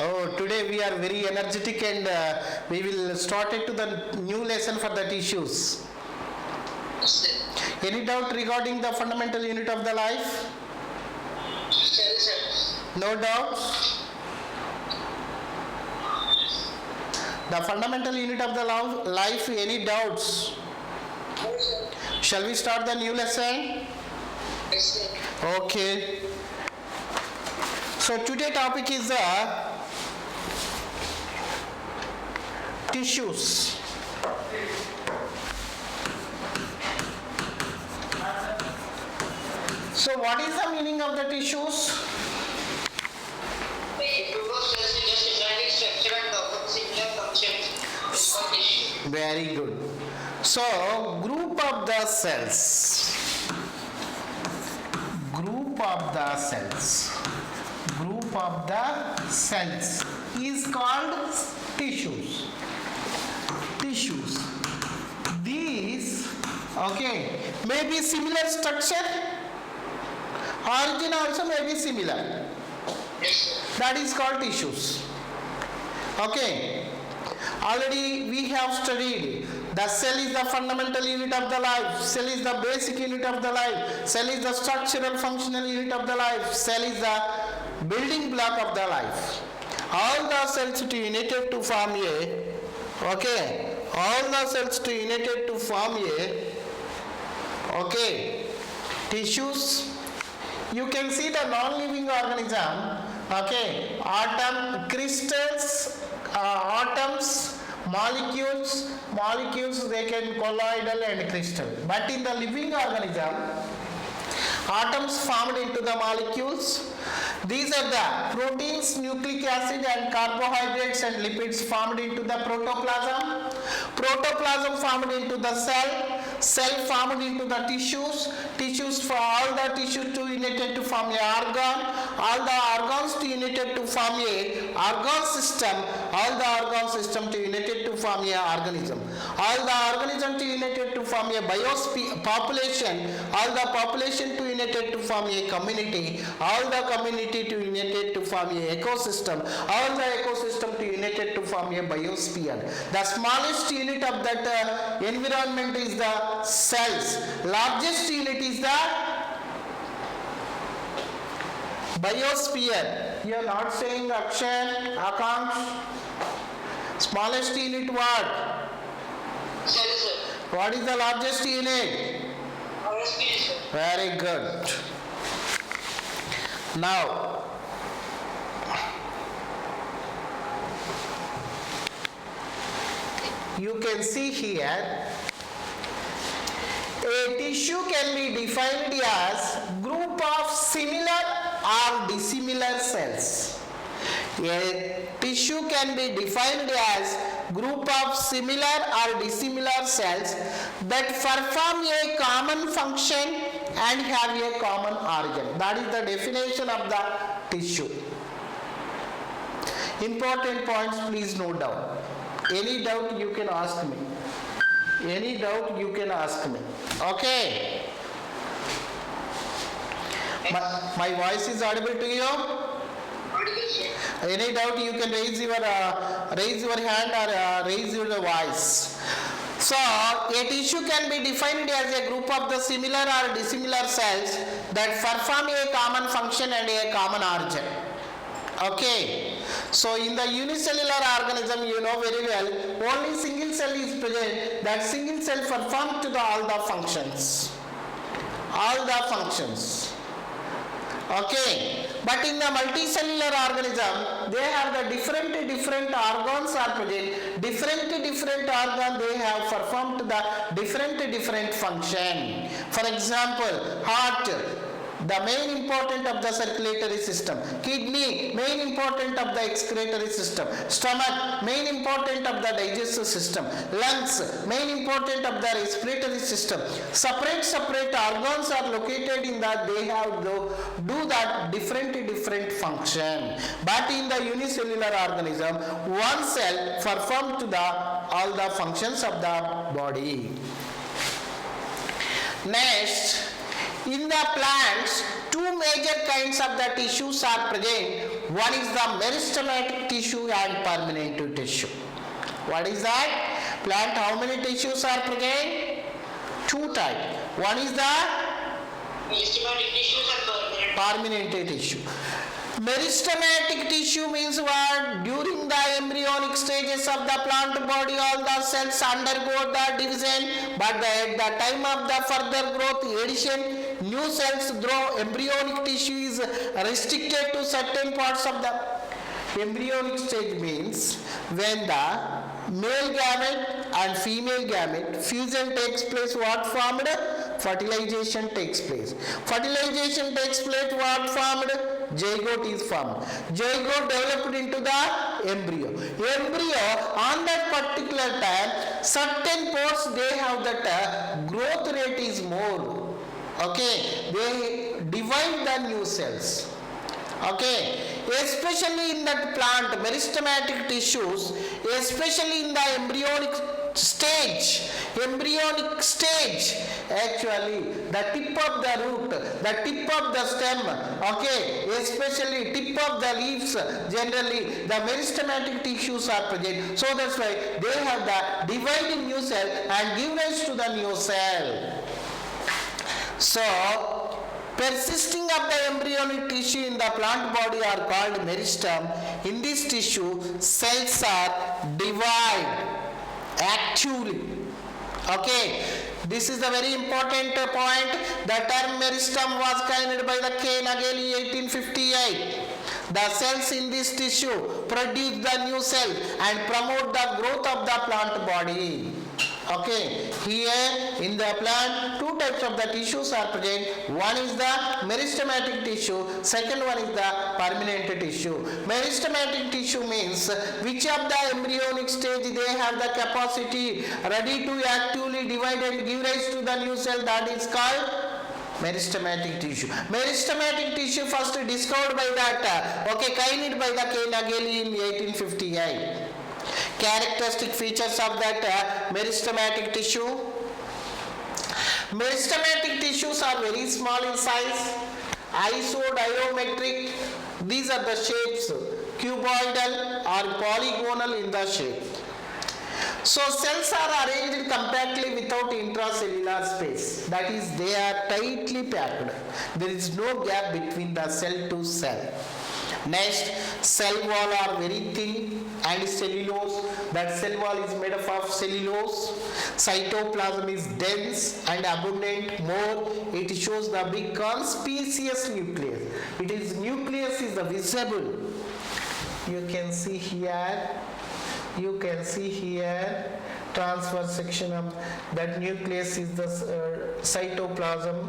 Oh, today we are very energetic and we will start it to the new lesson for the tissues. Any doubt regarding the fundamental unit of the life? No doubts? The fundamental unit of the life, any doubts? Shall we start the new lesson? Okay. So today topic is the tissues. So what is the meaning of the tissues? Very good. So group of the cells. Group of the cells. Group of the cells is called tissues. Tissues. These, okay, may be similar structure. Origin also may be similar. That is called tissues. Okay. Already we have studied the cell is the fundamental unit of the life, cell is the basic unit of the life, cell is the structural functional unit of the life, cell is the building block of the life. All the cells to united to form a, okay, all the cells to united to form a, okay, tissues. You can see the non-living organism, okay, atom, crystals, atoms, molecules they can colloidal and crystal. But in the living organism, atoms formed into the molecules. These are the proteins, nucleic acid and carbohydrates and lipids formed into the protoplasm. Protoplasm formed into the cell. Cell formed into the tissues for all the tissue to united to form a organ, all the organs to united to form a organ system, all the organ system to united to form a organism, all the organism to united to form a population, all the population to united to form a community, all the community to united to form a ecosystem, all the ecosystem to united to form a biosphere. The smallest unit of that environment is the cells. Largest unit is the biosphere. You are not saying Akshay, Akansh. Smallest unit what? Cells. What is the largest unit? Very good. Now, you can see here a tissue can be defined as group of similar or dissimilar cells. A tissue can be defined as group of similar or dissimilar cells that perform a common function and have a common origin. That is the definition of the tissue. Important points, please note down. Any doubt you can ask me. Any doubt you can ask me. Okay. My voice is audible to you? Any doubt you can raise your hand or raise your voice. So a tissue can be defined as a group of the similar or dissimilar cells that perform a common function and a common origin. Okay. So in the unicellular organism, you know very well, only single cell is present. That single cell performs to all the functions. All the functions. Okay. But in the multicellular organism, they have the different organs are present. Different organs they have performed the different function. For example, heart, the main important of the circulatory system. Kidney, main important of the excretory system. Stomach, main important of the digestive system. Lungs, main important of the respiratory system. Separate organs are located in that they have to do that different function. But in the unicellular organism, one cell performs to the all the functions of the body. Next, In the plants, two major kinds of the tissues are present. One is the meristematic tissue and permanent tissue. What is that? Plant, how many tissues are present? Two types. One is the Meristematic tissues and permanent. permanent tissue. Meristematic tissue means what? During the embryonic stages of the plant body, all the cells undergo the division, but at the time of the further growth, addition, new cells grow. Embryonic tissue is restricted to certain parts of the embryonic stage. Means when the male gamete and female gamete fusion takes place, what formed? Fertilization takes place. Fertilization takes place, what formed? Zygote is formed. Zygote developed into the embryo. Embryo on that particular time, certain parts they have that growth rate is more. Okay, they divide the new cells. Okay, especially in that plant meristematic tissues, especially in the embryonic stage, actually the tip of the root, the tip of the stem, okay, especially tip of the leaves, generally the meristematic tissues are present. So that's why they have the dividing new cell and give rise to the new cell. So persisting of the embryonic tissue in the plant body are called meristem. In this tissue, cells are divided actively. Okay, this is a very important point. The term meristem was coined by the K. Nageli 1858. The cells in this tissue produce the new cell and promote the growth of the plant body. Okay, here in the plant, two types of the tissues are present. One is the meristematic tissue, second one is the permanent tissue. Meristematic tissue means which of the embryonic stage they have the capacity ready to actively divide and give rise to the new cell, that is called meristematic tissue. Meristematic tissue first discovered by that, coined by the K. Nageli in 1858. Characteristic features of that meristematic tissue. Meristematic tissues are very small in size, isodiametric. These are the shapes, cuboidal or polygonal in the shape. So cells are arranged compactly without intracellular space. That is, they are tightly packed. There is no gap between the cell to cell. Next, cell wall are very thin and cellulose. That cell wall is made up of cellulose. Cytoplasm is dense and abundant. More, it shows the big conspicuous nucleus. It is nucleus is the visible. You can see here. You can see here transverse section of that nucleus is the cytoplasm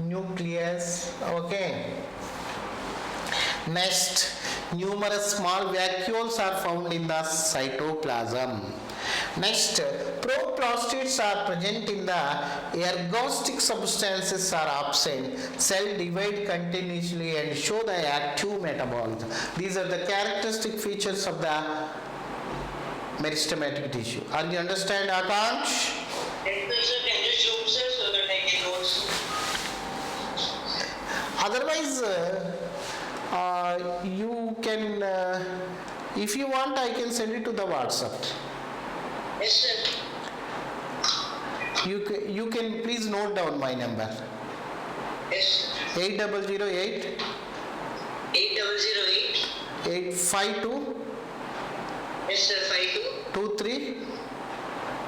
nucleus. Okay. Next, numerous small vacuoles are found in the cytoplasm. Next, proplastids are present in the ergostic substances are absent. Cell divide continuously and show the active metabolism. These are the characteristic features of the meristematic tissue. Are you understand, Akansh? Can you show sir so that I can notes? Otherwise, you can, if you want, I can send it to the WhatsApp. Yes, sir. You can please note down my number. Yes. 8008 8008. 852 Yes, sir. 52 23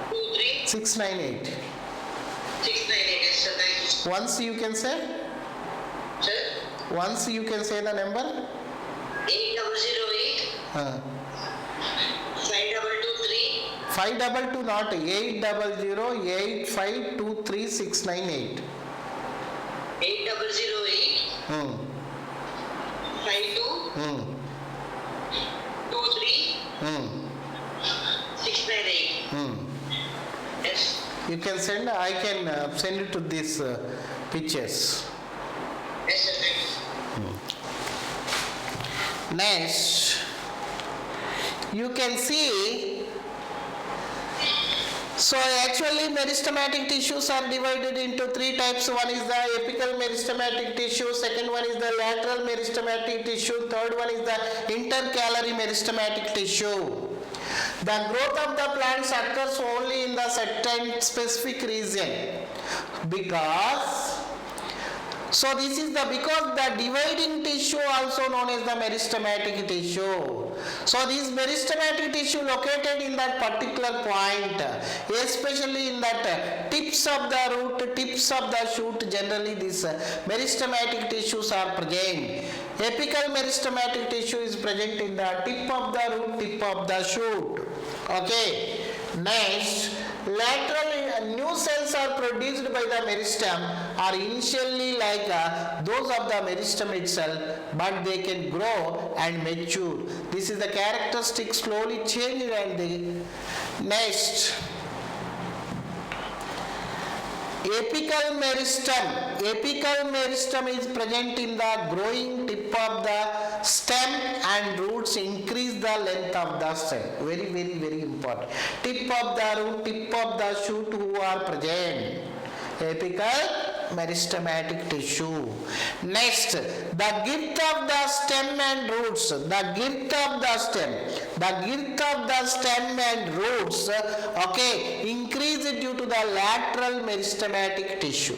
23 698. 698. Yes, sir. Thank you. Once you can say, Sir. once you can say the number. 8008. 5223. 522 not 800 8523 698. 8008. 52 23 698. Yes. You can send, I can send it to these pictures. Yes, sir. Thank you. Next, you can see So actually meristematic tissues are divided into three types. One is the apical meristematic tissue, second one is the lateral meristematic tissue, third one is the intercalary meristematic tissue. The growth of the plants occurs only in the certain specific region because this is because the dividing tissue also known as the meristematic tissue. So this meristematic tissue located in that particular point, especially in that tips of the root, tips of the shoot, generally these meristematic tissues are present. Apical meristematic tissue is present in the tip of the root, tip of the shoot. Okay. Next, lateral new cells are produced by the meristem are initially like those of the meristem itself, but they can grow and mature. This is the characteristic slowly change and the next. Apical meristem is present in the growing tip of the stem and roots increase the length of the stem. Very, very, very important. Tip of the root, tip of the shoot who are present. Apical meristematic tissue. Next, the girth of the stem and roots. The girth of the stem and roots, increase due to the lateral meristematic tissue.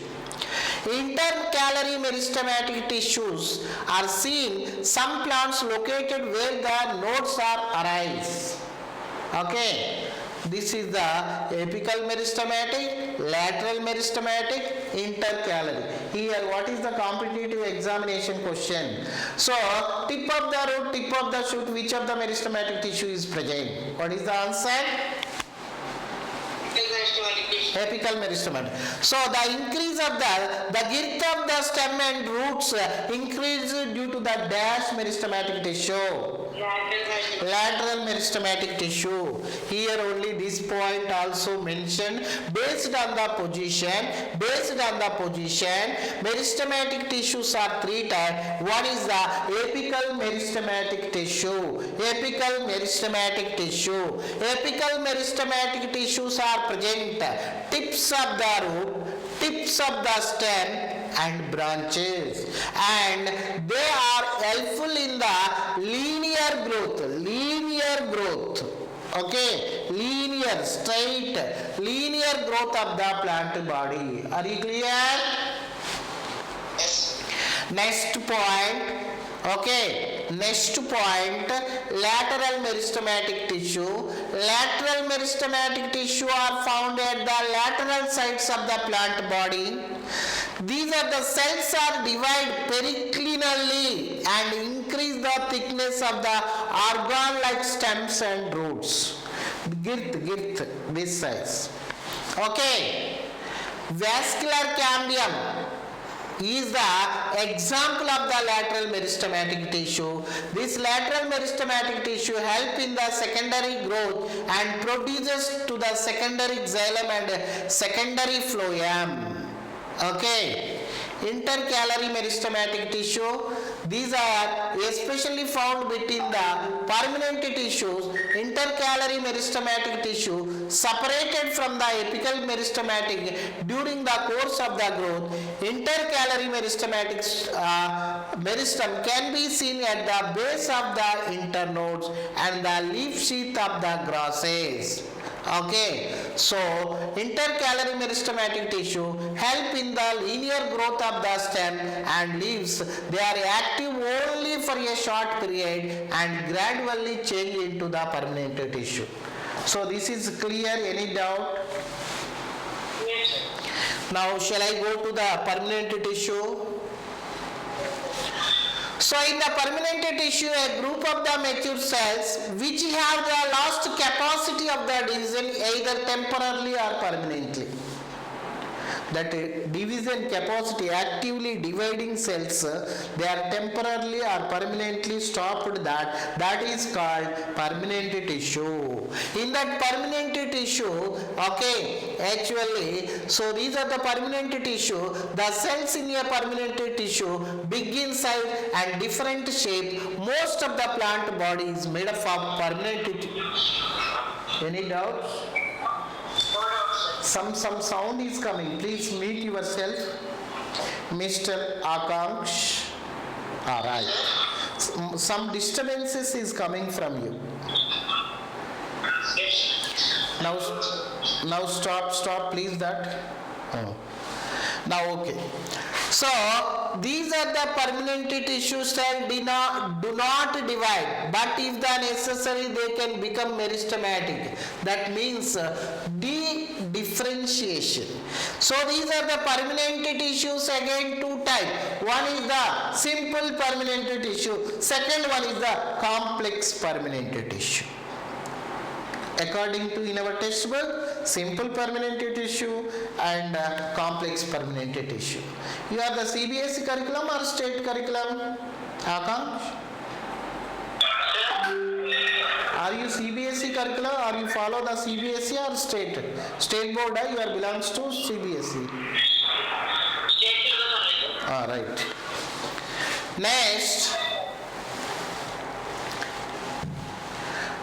Intercalary meristematic tissues are seen some plants located where the nodes are arise. Okay. This is the apical meristematic, lateral meristematic, intercalary. Here, what is the competitive examination question? So, tip of the root, tip of the shoot, which of the meristematic tissue is present? What is the answer? Apical meristematic. So, the increase of the girth of the stem and roots increase due to the dash meristematic tissue. Lateral meristematic tissue. Here only this point also mentioned. Based on the position, meristematic tissues are three types. One is the apical meristematic tissue. Apical meristematic tissues are present. Tips of the root, tips of the stem and branches, and they are helpful in the linear growth. Okay, linear growth of the plant body. Are you clear? Yes. Next point, lateral meristematic tissue. Lateral meristematic tissue are found at the lateral sides of the plant body. These are the cells are divided periclinally and increase the thickness of the organ-like stems and roots. Girth, this size. Okay. Vascular cambium is the example of the lateral meristematic tissue. This lateral meristematic tissue help in the secondary growth and produces to the secondary xylem and secondary phloem. Okay. Intercalary meristematic tissue. These are especially found between the permanent tissues. Intercalary meristematic tissue separated from the apical meristematic during the course of the growth. Intercalary meristematic meristem can be seen at the base of the internodes and the leaf sheath of the grasses. Okay, so intercalary meristematic tissue help in the linear growth of the stem and leaves. They are active only for a short period and gradually change into the permanent tissue. So this is clear. Any doubt? Yes, sir. Now shall I go to the permanent tissue? So in the permanent tissue, a group of the mature cells which have the lost capacity of the division either temporarily or permanently. That division capacity, actively dividing cells, they are temporarily or permanently stopped. That is called permanent tissue. In that permanent tissue, actually, so these are the permanent tissue. The cells in a permanent tissue, big in size and different shape. Most of the plant body is made up of permanent tissue. Any doubts? No, Some sound is coming. Please mute yourself, Mr. Akanksh. All right. Some disturbances is coming from you. Now stop please that. Oh. Now okay. So these are the permanent tissue cells do not divide, but if the necessary they can become meristematic. That means differentiation. So these are the permanent tissues, again two types. One is the simple permanent tissue, second one is the complex permanent tissue. According to in our textbook, simple permanent tissue and complex permanent tissue. You are the CBSE curriculum or state curriculum? Akanksh? Are you CBSE curriculum or you follow the CBSE or state? State board, you are belongs to CBSE. All right. Next.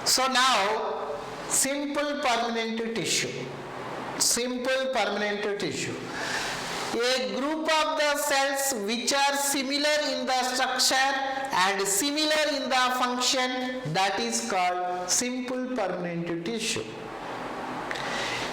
So now, simple permanent tissue. Simple permanent tissue. A group of the cells which are similar in the structure and similar in the function, that is called simple permanent tissue.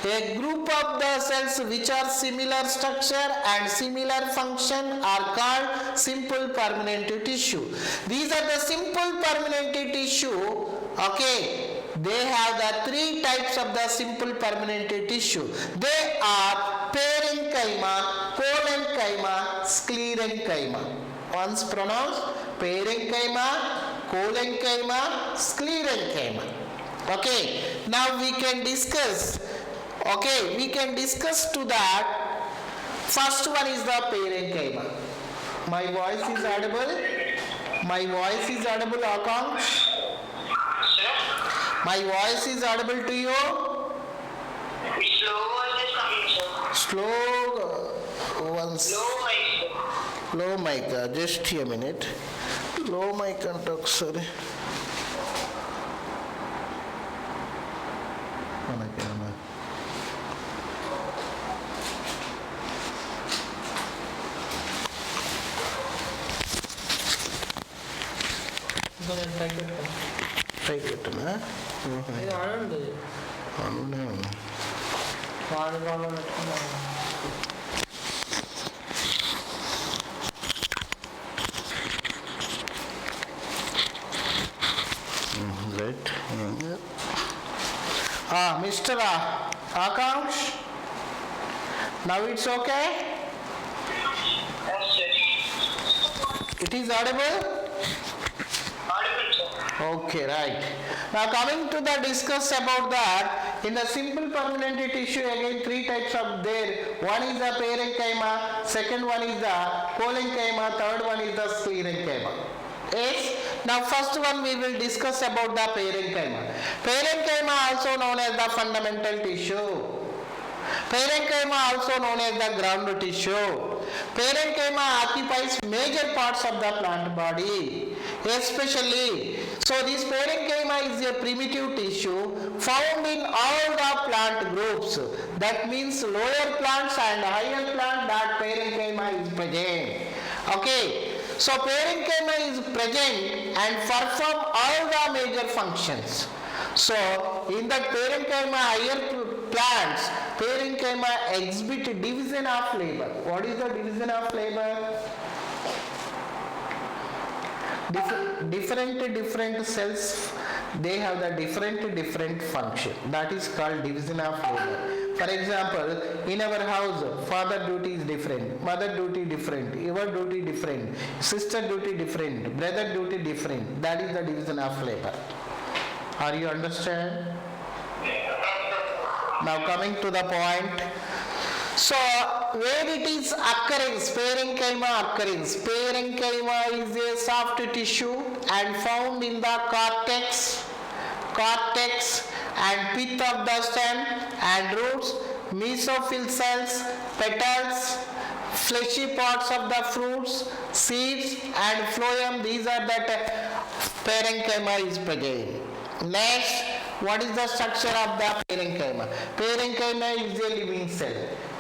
A group of the cells which are similar structure and similar function are called simple permanent tissue. These are the simple permanent tissue. Okay. They have the three types of the simple permanent tissue. They are parenchyma, collenchyma, sclerenchyma. Once pronounced parenchyma, collenchyma, sclerenchyma. Okay. Now we can discuss. Okay, we can discuss to that. First one is the parenchyma. My voice is audible. My voice is audible, Akanksh. My voice is audible to you? Slow once. Low mic. Just a minute. Low mic and talk, sorry. Try it, na? ఇది ఆడండి వాడుకోవాలి Right. Mr. Akanksh, now it's okay? It is audible? Okay, right. Now coming to the discuss about that, in the simple permanent tissue again three types of there. One is the parenchyma, second one is the collenchyma, third one is the sclerenchyma. Yes. Now first one we will discuss about the parenchyma. Parenchyma also known as the fundamental tissue. Parenchyma also known as the ground tissue. Parenchyma occupies major parts of the plant body, especially. So this parenchyma is a primitive tissue found in all the plant groups. That means lower plants and higher plants, that parenchyma is present. Okay. So parenchyma is present and perform all the major functions. So in the parenchyma higher plants, parenchyma exhibit division of labor. What is the division of labor? Different cells, they have the different function. That is called division of labor. For example, in our house, father duty is different, mother duty different, your duty different, sister duty different, brother duty different. That is the division of labor. Are you understand? Now coming to the point. So where it is occurrence, parenchyma occurrence. Parenchyma is a soft tissue and found in the cortex and pith of the stem and roots, mesophyll cells, petals, fleshy parts of the fruits, seeds and phloem. These are that parenchyma is present. Next, What is the structure of the parenchyma? Parenchyma is a living cell.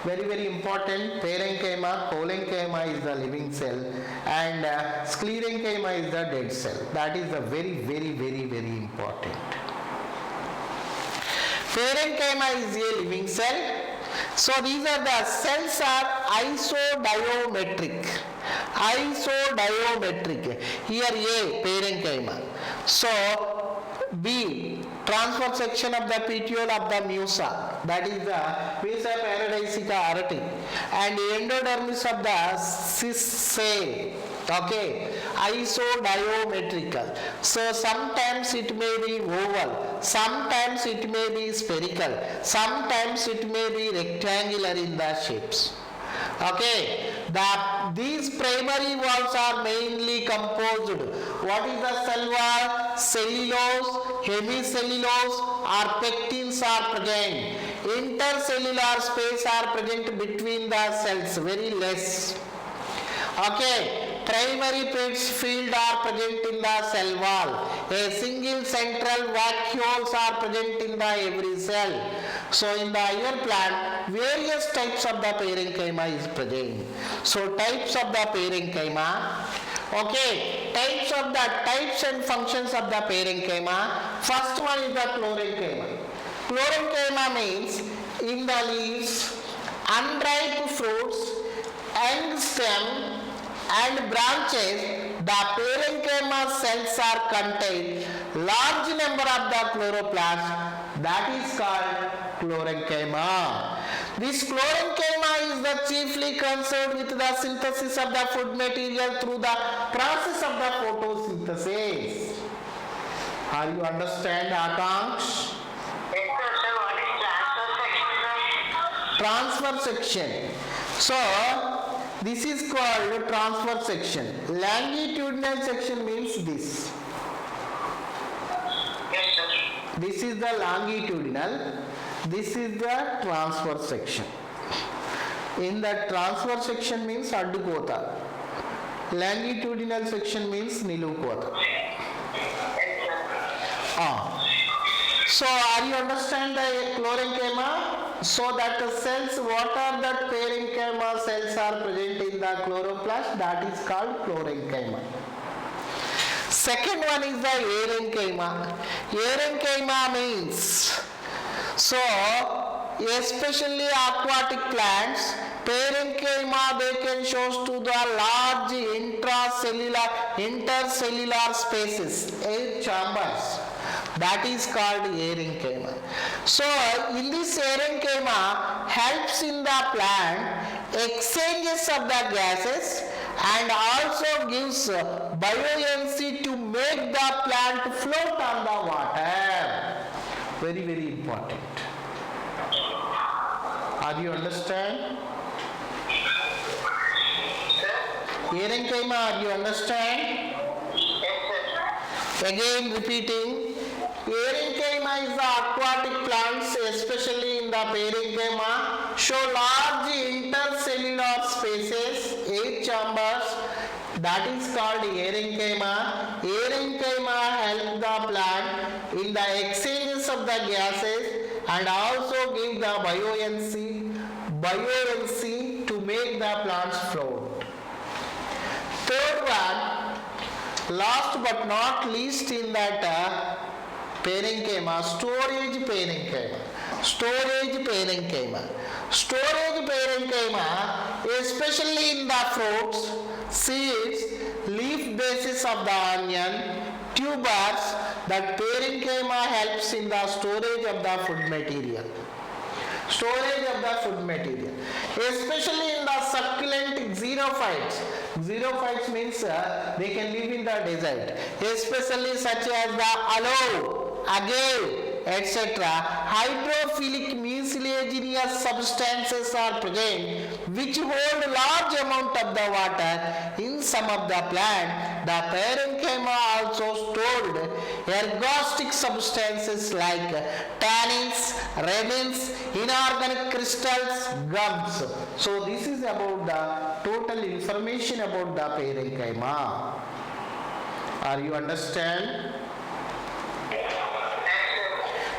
Very, very important. Parenchyma, collenchyma is the living cell, and sclerenchyma is the dead cell. That is the very, very, very, very important. Parenchyma is a living cell. So these are the cells are isodiametric. Isodiametric. Here A, parenchyma. So B, transverse section of the petiole of the musa, that is the musa paradisiaca artery, and endodermis of the sissae. Okay, isodiametrical. So sometimes it may be oval, sometimes it may be spherical, sometimes it may be rectangular in the shapes. Okay, these primary walls are mainly composed. What is the cell wall? Cellulose, hemicellulose or pectins are present. Intercellular space are present between the cells, very less. Okay, primary field are present in the cell wall. A single central vacuoles are present in the every cell. So in the higher plant, various types of the parenchyma is present. So types of the parenchyma. Okay, types and functions of the parenchyma. First one is the chlorenchyma. Chlorenchyma means in the leaves, unripe fruits, young stem and branches, the parenchyma cells are contained large number of the chloroplasts, that is called chlorenchyma. This chlorenchyma is the chiefly concerned with the synthesis of the food material through the process of the photosynthesis. Are you understand, Akansh? Yes, sir. What is transfer Transfer section, sir? section. So this is called transfer section. Longitudinal section means this. Yes, sir. This is the longitudinal. This is the transfer section. In the transfer section means addu kota. Longitudinal section means nilu kota. So are you understand the chlorenchyma? So that the cells, what are that parenchyma cells are present in the chloroplast, that is called chlorenchyma. Second one is the aerenchyma. Aerenchyma means, so especially aquatic plants, parenchyma they can show to the large intercellular spaces, air chambers. That is called aerenchyma. So in this aerenchyma helps in the plant exchanges of the gases and also gives buoyancy to make the plant float on the water. Very, very important. Are you understand? Aerenchyma, are you understand? Yes, sir. Again repeating. Aerenchyma is the aquatic plants, especially in the parenchyma, show large intercellular spaces, air chambers, that is called aerenchyma. Aerenchyma help the plant in the exchanges of the gases and also give the buoyancy to make the plants float. Third one, last but not least in that parenchyma, storage parenchyma. Storage parenchyma. Storage parenchyma, especially in the fruits, seeds, leaf bases of the onion, tubers, that parenchyma helps in the storage of the food material. Storage of the food material. Especially in the succulent xerophytes. Xerophytes means they can live in the desert. Especially such as the aloe, agave, etc. Hydrophilic mucilaginous substances are present which hold large amount of the water in some of the plant. The parenchyma also stored ergostic substances like tannins, resins, inorganic crystals, gums. So this is about the total information about the parenchyma. Are you understand?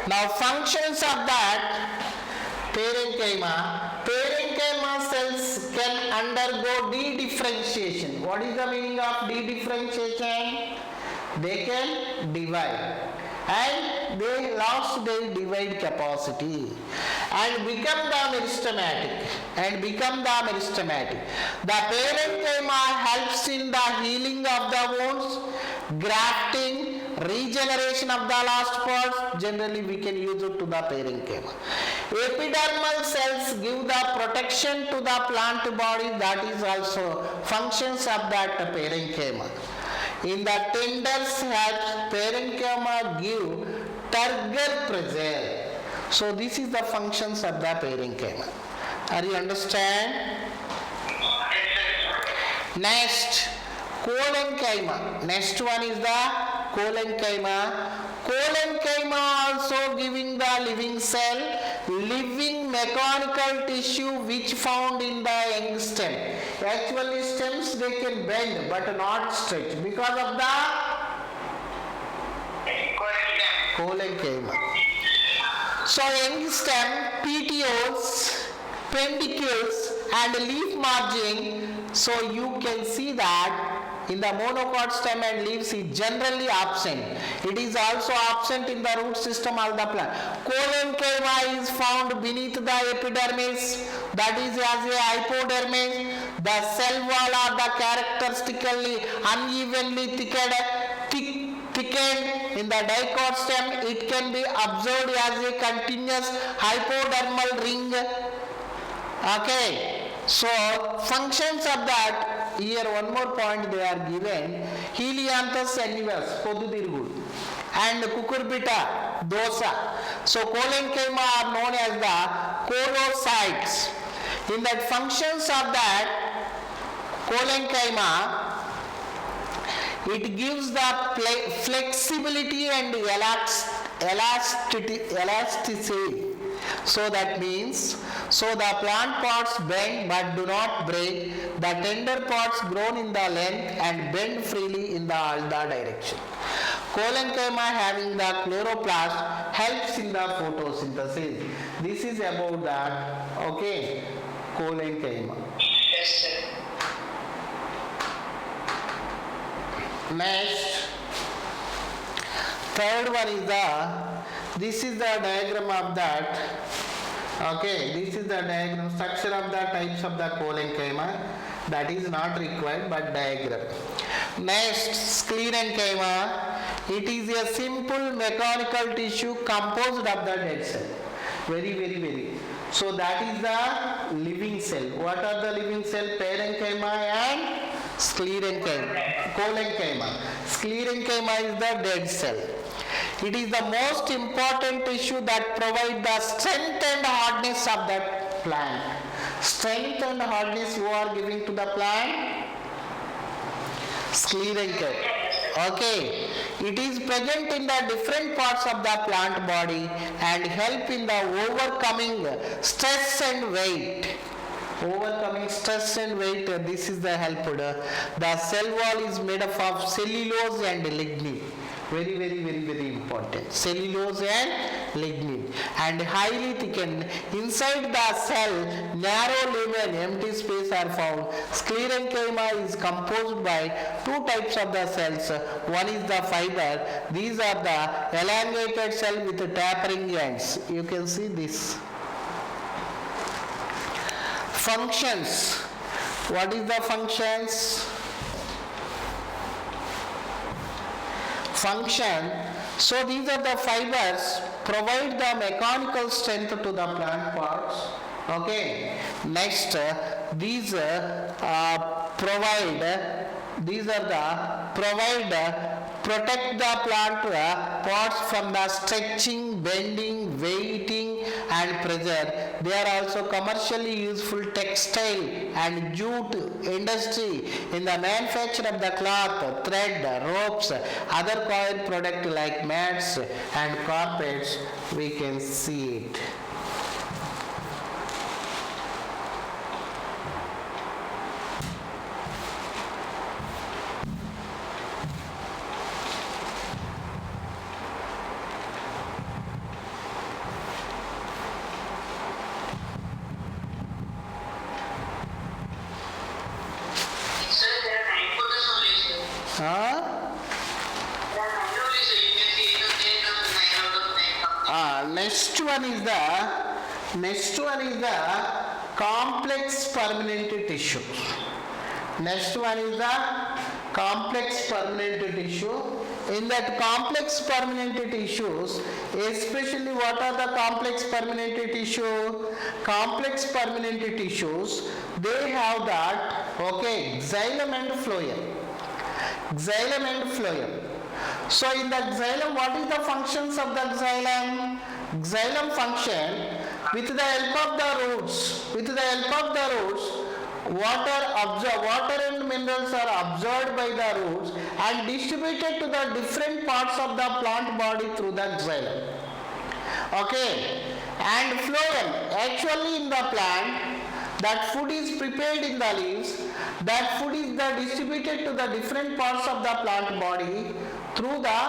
Now functions of that parenchyma cells can undergo de-differentiation. What is the meaning of de-differentiation? They can divide and they lost their divide capacity and become the meristematic. The parenchyma helps in the healing of the wounds, grafting, regeneration of the lost parts. Generally we can use it to the parenchyma. Epidermal cells give the protection to the plant body. That is also functions of that parenchyma. In the tender cells, parenchyma give turgor pressure. So this is the functions of the parenchyma. Are you understand? Next, collenchyma. Next one is the collenchyma. Collenchyma also giving the living cell, living mechanical tissue which found in the young stem. Actually stems they can bend but not stretch because of the collenchyma. So young stem, petioles, peduncles and leaf margin. So you can see that in the monocot stem and leaves is generally absent. It is also absent in the root system of the plant. Collenchyma is found beneath the epidermis, that is as a hypodermis. The cell wall are the characteristically unevenly thickened in the dicot stem. It can be observed as a continuous hypodermal ring. Okay, so functions of that. Here one more point they are given. Helianthus annivus, Podudirgud, and Cucurbita, Dosa. So collenchyma are known as the colocytes. In that functions of that collenchyma, it gives the flexibility and elasticity. So that means, so the plant parts bend but do not break. The tender parts grown in the length and bend freely in the all the direction. Collenchyma having the chloroplast helps in the photosynthesis. This is about that. Okay, collenchyma. Yes, sir. Next, third one is this is the diagram of that. Okay, this is the diagram structure of the types of the collenchyma. That is not required but diagram. Next, sclerenchyma. It is a simple mechanical tissue composed of the dead cell. Very. So that is the living cell. What are the living cell? Parenchyma and sclerenchyma. Collenchyma. Sclerenchyma is the dead cell. It is the most important tissue that provides the strength and hardness of that plant. Strength and hardness you are giving to the plant? Sclerenchyma. Okay. It is present in the different parts of the plant body and help in the overcoming stress and weight. This is the help. The cell wall is made up of cellulose and lignin. Very important. Cellulose and lignin and highly thickened. Inside the cell, narrow lumen, empty space are found. Sclerenchyma is composed by two types of the cells. One is the fiber. These are the elongated cell with tapering ends. You can see this. Functions. What is the functions? Function. So these are the fibers provide the mechanical strength to the plant parts. Okay. Next, these protect the plant parts from the stretching, bending, weighting and pressure. They are also commercially useful textile and jute industry in the manufacture of the cloth, thread, ropes, other coil product like mats and carpets. We can see it. Manually, so you can see 8 of 10 or 9 out of 10 something. Next one is the complex permanent tissue. Next one is the complex permanent tissue. In that complex permanent tissues, especially what are the complex permanent tissue? Complex permanent tissues, they have that, okay, xylem and phloem. Xylem and phloem. So in the xylem, what is the functions of the xylem? Xylem function with the help of the roots, water and minerals are absorbed by the roots and distributed to the different parts of the plant body through the xylem. Okay, and phloem, actually in the plant, that food is prepared in the leaves, that food is distributed to the different parts of the plant body through the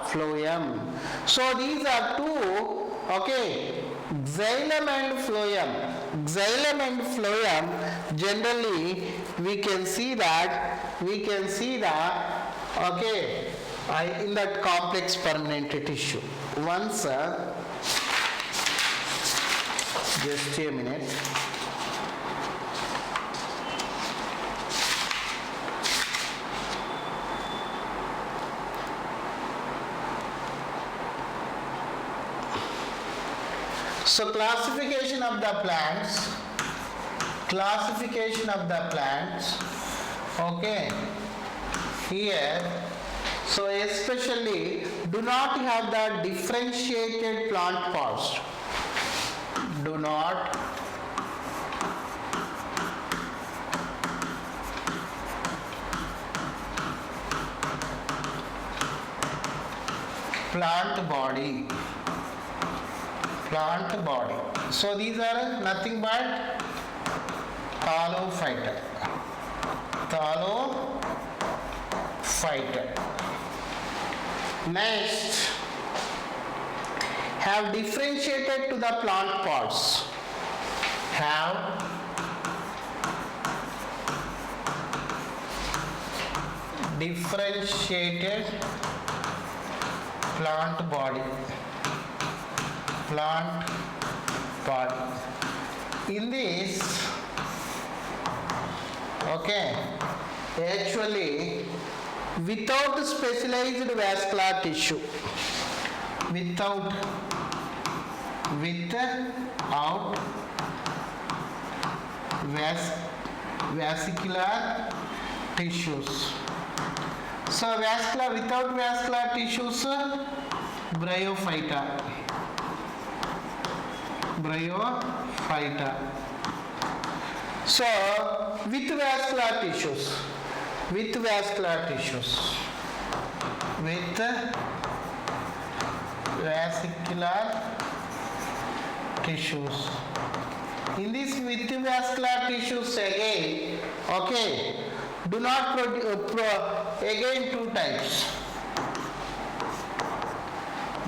phloem. So these are two, okay, xylem and phloem. Xylem and phloem, generally we can see that, okay, in that complex permanent tissue. Once, just a minute. So classification of the plants, okay, here, so especially do not have the differentiated plant parts, do not plant body. So these are nothing but thallophyta. Next, have differentiated to the plant parts. Have differentiated plant body. In this, okay, actually without specialized vascular tissue, without vascular tissues. So without vascular tissues, bryophyta. So with vascular tissues, in this with vascular tissues again, okay, do not again two types,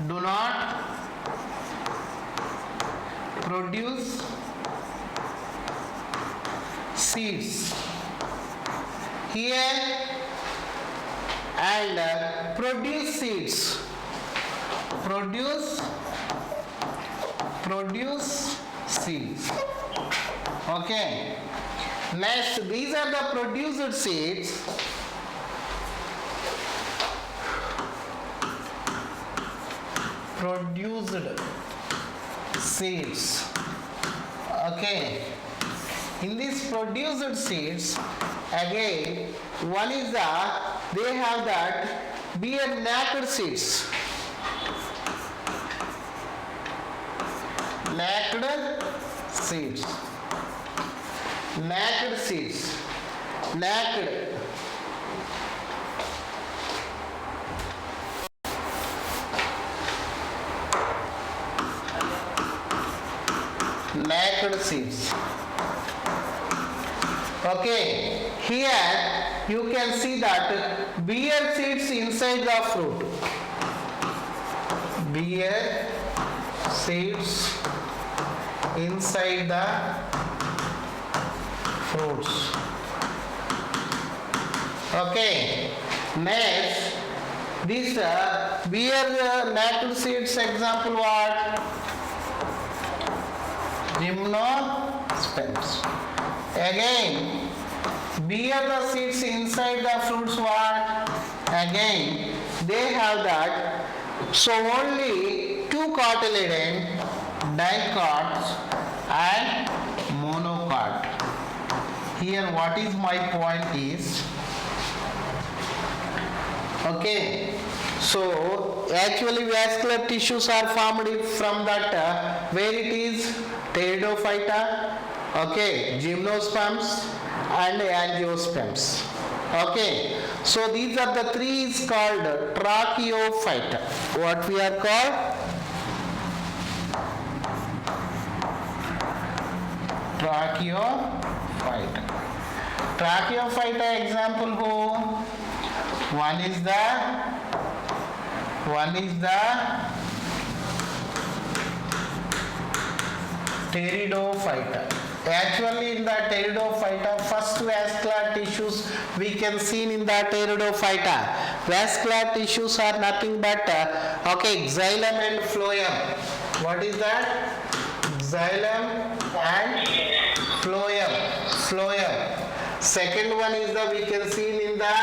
do not produce seeds here and produce seeds, okay. Next, these are the produced seeds, okay. In these produced seeds, again, one is they have that beer naked seeds. Naked seeds. Okay, here you can see that beer seeds inside the fruit. Beer seeds inside the fruits. Okay, Next, this beer natto seeds example what? Gymnosperms. Again, beer the seeds inside the fruits what? Again, they have that. So only two cotyledon, dicots and monocot. Here what is my point is, okay, so actually vascular tissues are formed from that where it is pteridophyta, okay, gymnosperms and angiosperms. Okay, so these are the three is called tracheophyta. What we are called? Tracheophyta. Tracheophyta example who? One is the pteridophyta. Actually in the pteridophyta, first vascular tissues we can see in the pteridophyta. Vascular tissues are nothing but okay, xylem and phloem. What is that? Xylem and phloem. Second one is the we can see in the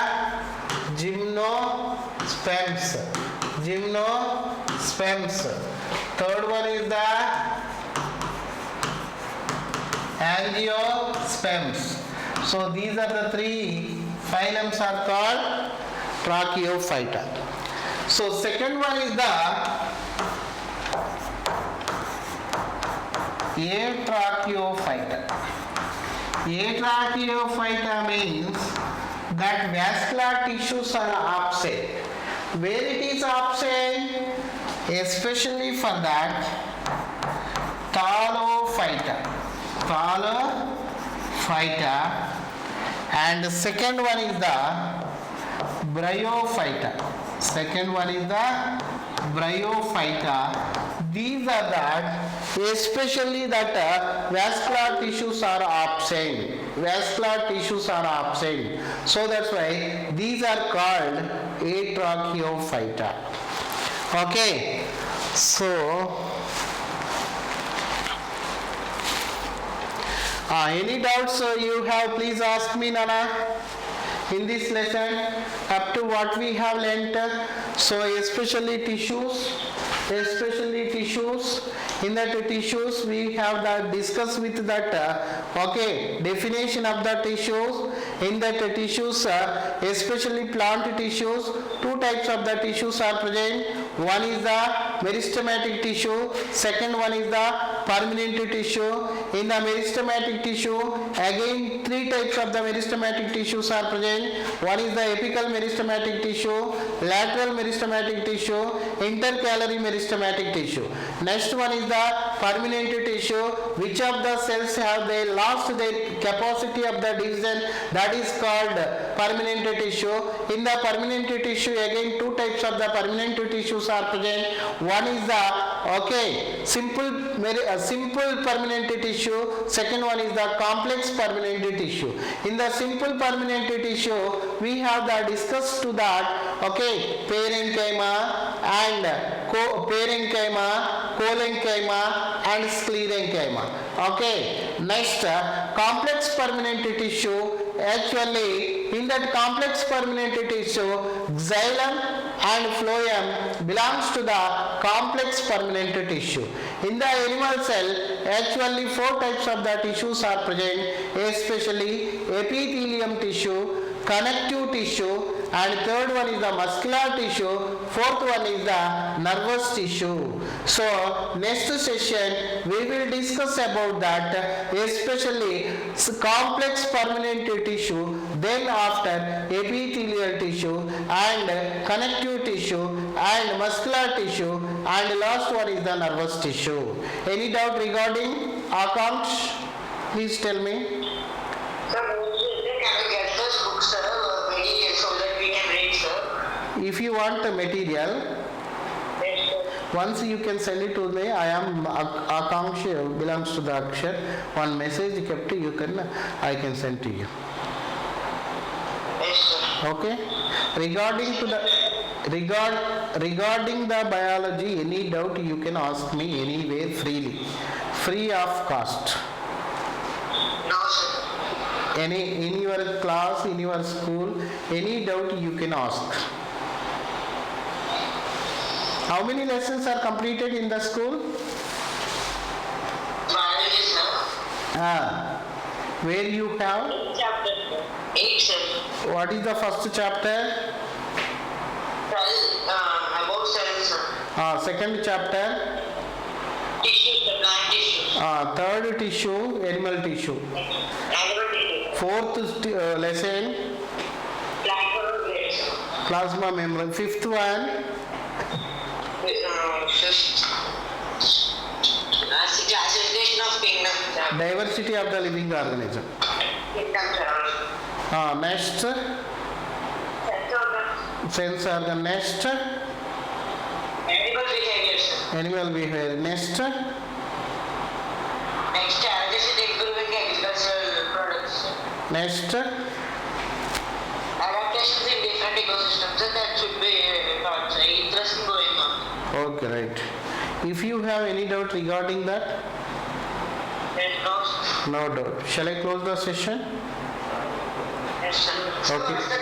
gymnosperms. Third one is the angiosperms. So these are the three phylums are called tracheophyta. So second one is the atracheophyta. Atracheophyta means that vascular tissues are absent. Where it is absent? Especially for that thallophyta. And the second one is the bryophyta. These are that especially that vascular tissues are absent. So that's why these are called atracheophyta. Okay, so any doubts you have, please ask me, Nana, in this lesson up to what we have learnt. So especially tissues, in that tissues we have that discussed with that okay, definition of the tissues. In that tissues, especially plant tissues, two types of the tissues are present. One is the meristematic tissue, second one is the permanent tissue. In the meristematic tissue, again three types of the meristematic tissues are present. One is the apical meristematic tissue, lateral meristematic tissue, intercalary meristematic tissue. Next one is the permanent tissue, which of the cells have they lost their capacity of the division, that is called permanent tissue. In the permanent tissue, again two types of the permanent tissues are present. One is the simple permanent tissue, second one is the complex permanent tissue. In the simple permanent tissue, we have the discussed to that parenchyma and collenchyma and sclerenchyma. Next, complex permanent tissue. Actually, in that complex permanent tissue, xylem and phloem belongs to the complex permanent tissue. In the animal cell, actually four types of the tissues are present, especially epithelium tissue, connective tissue, and third one is the muscular tissue, fourth one is the nervous tissue. So next session we will discuss about that, especially complex permanent tissue, then after epithelial tissue and connective tissue and muscular tissue, and last one is the nervous tissue. Any doubt regarding Akansh? Please tell me. Sir, can we get this book, sir, material so that we can read, sir? If you want the material, Yes, sir. once you can send it to me. I am Akansh, belongs to the Akshar. One message kept I can send to you. Yes, sir. Okay. Regarding the biology, any doubt you can ask me anywhere freely, free of cost. No, sir. Any in your class, in your school, any doubt you can ask. How many lessons are completed in the school? Biology, sir. Where you have? 8 chapter, sir. 8, sir. What is the first chapter? Cell, about cells, sir. Second chapter? Tissues, sir. Plant tissues. Third tissue, animal tissue. Animal tissue. Fourth lesson, Plasma membrane, sir. plasma membrane. Fifth one, Fifth. Classification of kingdoms, sir. diversity of the living organism. Kingdoms, sir. Next, Sense organs. sense organ. Next, Animal behavior, sir. animal behavior. Next, Next, challenges in improving agricultural products, sir. next, Adaptations in different ecosystems, sir. That should be taught, sir. Interesting going on. okay, right. If you have any doubt regarding that, Yes, no, sir. no doubt. Shall I close the session? Yes, sir. Okay.